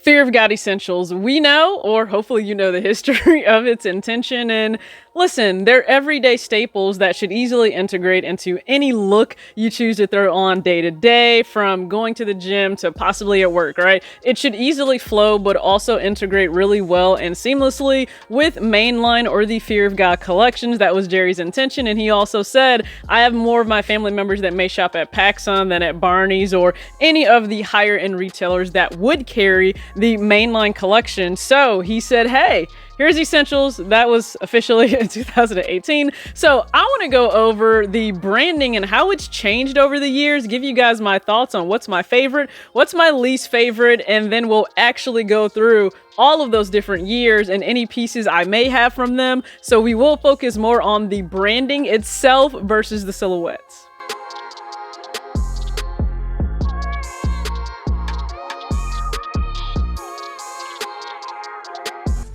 Fear of God Essentials. We know, or hopefully you know, the history of its intention. And listen, they're everyday staples that should easily integrate into any look you choose to throw on day to day, from going to the gym to possibly at work, right? It should easily flow, but also integrate really well and seamlessly with mainline or the Fear of God collections. That was Jerry's intention. And he also said, I have more of my family members that may shop at PacSun than at Barney's or any of the higher end retailers that would carry the mainline collection. So he said, hey, here's Essentials. That was officially in 2018. So I want to go over the branding and how it's changed over the years, give you guys my thoughts on what's my favorite, what's my least favorite, and then we'll actually go through all of those different years and any pieces I may have from them. So we will focus more on the branding itself versus the silhouettes.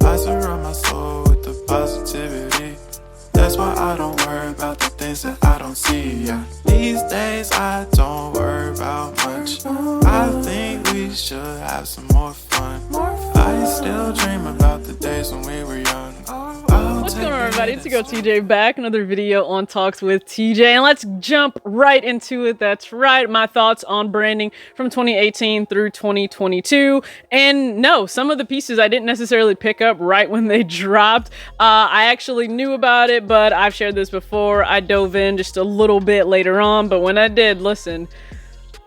I surround my soul with the positivity. That's why I don't worry about the things that I don't see. Yeah. These days I don't worry about much. I think we should have some more fun. I still dream about the days when we were young. What's going on, everybody? It's your girl TJ back. Another video on Talks with TJ, and let's jump right into it. That's right, my thoughts on branding from 2018 through 2022. And no, some of the pieces I didn't necessarily pick up right when they dropped. I actually knew about it, but I've shared this before. I dove in just a little bit later on, but when I did, listen,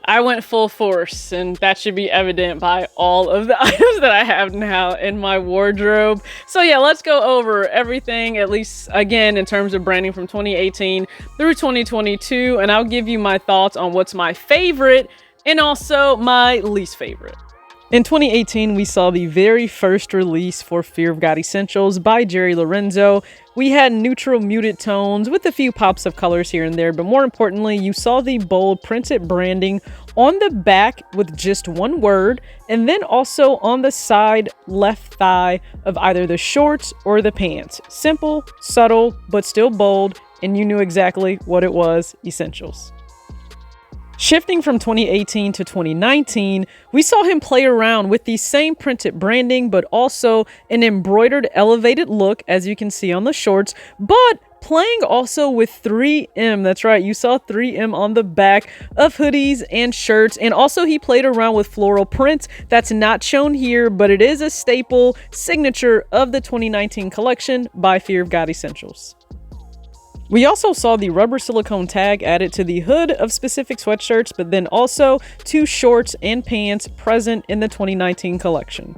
I went full force, and that should be evident by all of the items that I have now in my wardrobe. So yeah, let's go over everything, at least again in terms of branding from 2018 through 2022, and I'll give you my thoughts on what's my favorite and also my least favorite. In 2018, we saw the very first release for Fear of God Essentials by Jerry Lorenzo. We had neutral muted tones with a few pops of colors here and there, but more importantly, you saw the bold printed branding on the back with just one word, and then also on the side left thigh of either the shorts or the pants. Simple, subtle, but still bold, and you knew exactly what it was: Essentials. Shifting from 2018 to 2019, we saw him play around with the same printed branding, but also an embroidered elevated look, as you can see on the shorts, but playing also with 3M. That's right, you saw 3M on the back of hoodies and shirts, and also he played around with floral prints. That's not shown here, but it is a staple signature of the 2019 collection by Fear of God Essentials. We also saw the rubber silicone tag added to the hood of specific sweatshirts, but then also two shorts and pants present in the 2019 collection.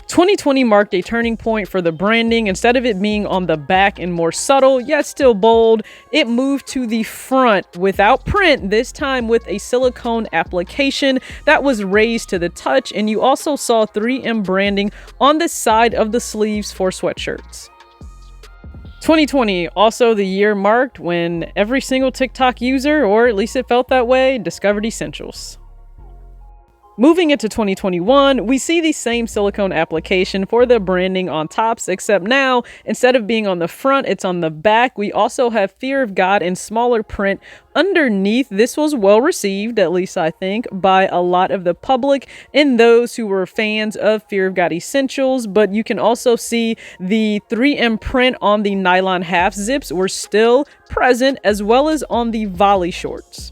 2020 marked a turning point for the branding. Instead of it being on the back and more subtle, yet still bold, it moved to the front without print, this time with a silicone application that was raised to the touch, and you also saw 3M branding on the side of the sleeves for sweatshirts. 2020, also the year marked when every single TikTok user, or at least it felt that way, discovered Essentials. Moving into 2021, we see the same silicone application for the branding on tops, except now, instead of being on the front, it's on the back. We also have Fear of God in smaller print underneath. This was well received, at least I think, by a lot of the public and those who were fans of Fear of God Essentials, but you can also see the 3M print on the nylon half zips were still present, as well as on the volley shorts.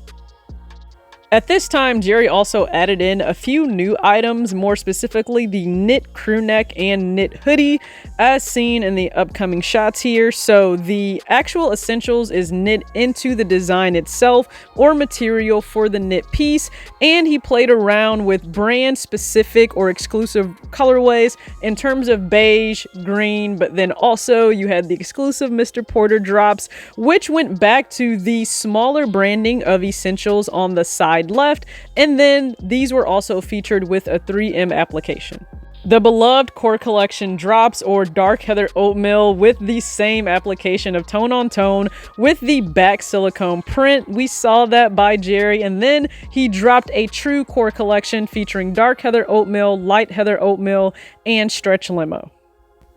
At this time, Jerry also added in a few new items, more specifically the knit crew neck and knit hoodie, as seen in the upcoming shots here. So the actual Essentials is knit into the design itself or material for the knit piece, and he played around with brand specific or exclusive colorways in terms of beige, green, but then also you had the exclusive Mr. Porter drops, which went back to the smaller branding of Essentials on the side left, and then these were also featured with a 3M application. The beloved core collection drops, or dark heather oatmeal, with the same application of tone on tone with the back silicone print. We saw that by Jerry, and then he dropped a true core collection featuring dark heather oatmeal, light heather oatmeal, and stretch limo.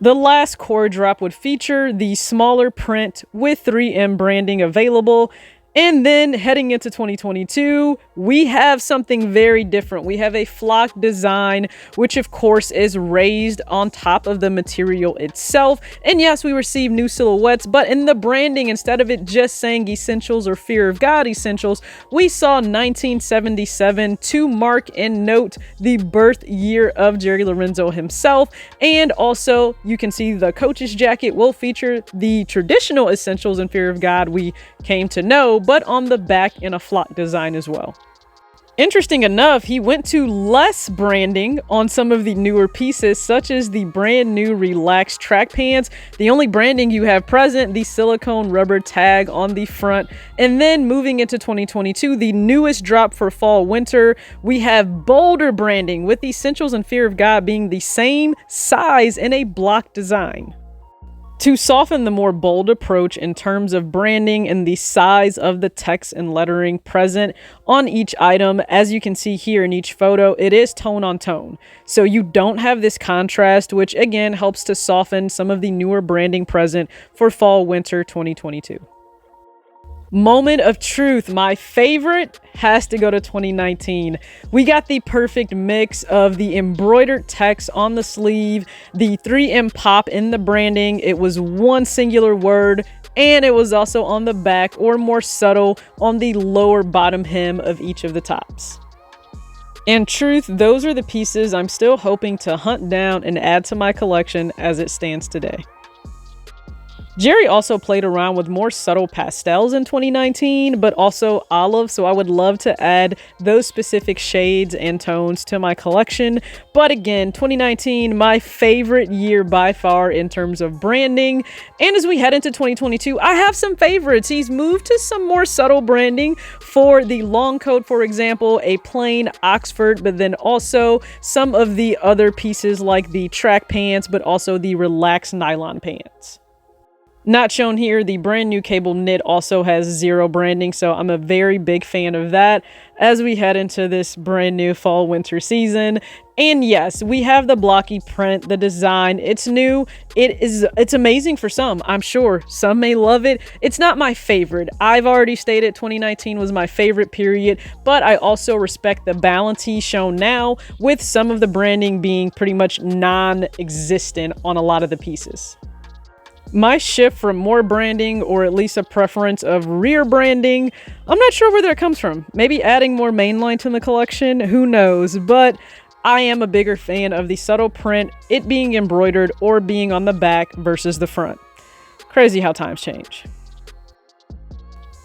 The last core drop would feature the smaller print with 3M branding available. And then heading into 2022, we have something very different. We have a flock design, which of course is raised on top of the material itself. And yes, we receive new silhouettes, but in the branding, instead of it just saying Essentials or Fear of God Essentials, we saw 1977 to mark and note the birth year of Jerry Lorenzo himself. And also, you can see the coach's jacket will feature the traditional Essentials and Fear of God we came to know, but on the back in a flock design as well. Interesting enough, he went to less branding on some of the newer pieces, such as the brand new relaxed track pants. The only branding you have present, the silicone rubber tag on the front. And then moving into 2022, the newest drop for fall winter, we have bolder branding with Essentials and Fear of God being the same size in a block design. To soften the more bold approach in terms of branding and the size of the text and lettering present on each item, as you can see here in each photo, it is tone on tone. So you don't have this contrast, which again helps to soften some of the newer branding present for fall winter 2022. Moment of truth, my favorite has to go to 2019. We got the perfect mix of the embroidered text on the sleeve, the 3M pop in the branding. It was one singular word, and it was also on the back, or more subtle, on the lower bottom hem of each of the tops. In truth, those are the pieces I'm still hoping to hunt down and add to my collection as it stands today. Jerry also played around with more subtle pastels in 2019, but also olive, so I would love to add those specific shades and tones to my collection. But again, 2019, my favorite year by far in terms of branding. And as we head into 2022, I have some favorites. He's moved to some more subtle branding for the long coat, for example, a plain Oxford, but then also some of the other pieces like the track pants, but also the relaxed nylon pants. Not shown here, the brand new cable knit also has zero branding, so I'm a very big fan of that as we head into this brand new fall winter season. And yes, we have the blocky print, the design, it's new, it's amazing for some, I'm sure. Some may love it. It's not my favorite. I've already stated 2019 was my favorite period, but I also respect the balance he's shown now, with some of the branding being pretty much non-existent on a lot of the pieces. My shift from more branding, or at least a preference of rear branding, I'm not sure where that comes from. Maybe adding more mainline to the collection, who knows, but I am a bigger fan of the subtle print, it being embroidered or being on the back versus the front. Crazy how times change.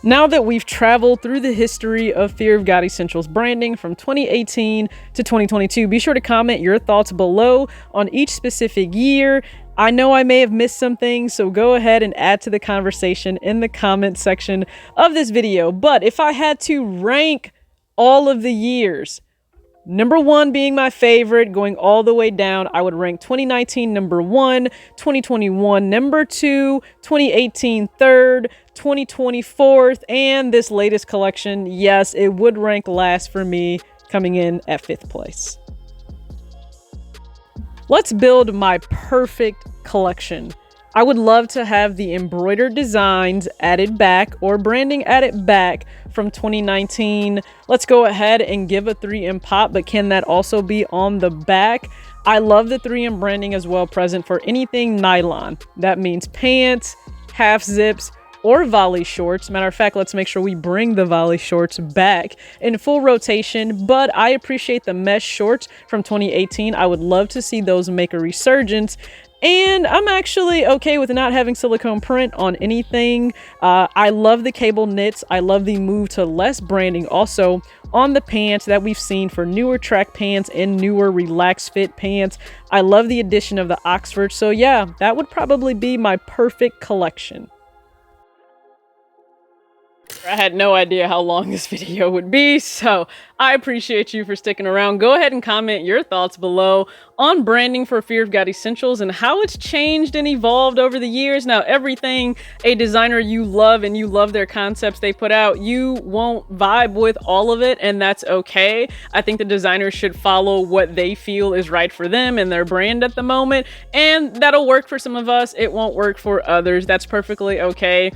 Now that we've traveled through the history of Fear of God Essentials branding from 2018 to 2022, be sure to comment your thoughts below on each specific year. I know I may have missed some things, so go ahead and add to the conversation in the comment section of this video. But if I had to rank all of the years, number one being my favorite, going all the way down, I would rank 2019 number one, 2021 number two, 2018 third, 2020 fourth, and this latest collection, yes, it would rank last for me, coming in at 5th place. Let's build my perfect collection. I would love to have the embroidered designs added back, or branding added back from 2019. Let's go ahead and give a 3M pop, but can that also be on the back? I love the 3M branding as well present for anything nylon. That means pants, half zips, or volley shorts. Matter of fact, let's make sure we bring the volley shorts back in full rotation, but I appreciate the mesh shorts from 2018. I would love to see those make a resurgence. And I'm actually okay with not having silicone print on anything. I love the cable knits. I love the move to less branding also on the pants that we've seen for newer track pants and newer relaxed fit pants. I love the addition of the Oxford. So yeah, that would probably be my perfect collection. I had no idea how long this video would be, so I appreciate you for sticking around. Go ahead and comment your thoughts below on branding for Fear of God Essentials and how it's changed and evolved over the years. Now, everything a designer you love and you love their concepts they put out, you won't vibe with all of it, and that's okay. I think the designers should follow what they feel is right for them and their brand at the moment, and that'll work for some of us. It won't work for others. That's perfectly okay.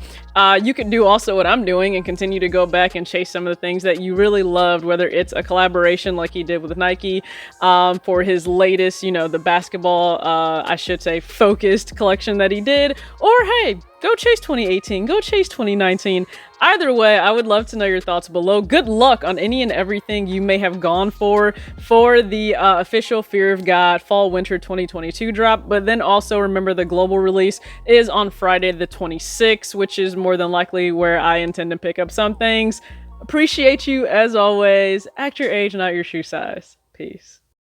You can do also what I'm doing and continue to go back and chase some of the things that you really loved, whether it's a collaboration like he did with Nike for his latest, the basketball, I should say, focused collection that he did, or hey, go chase 2018, go chase 2019. Either way, I would love to know your thoughts below. Good luck on any and everything you may have gone for the official Fear of God Fall Winter 2022 drop. But then also remember the global release is on Friday the 26th, which is more than likely where I intend to pick up some things. Appreciate you as always. Act your age, not your shoe size. Peace.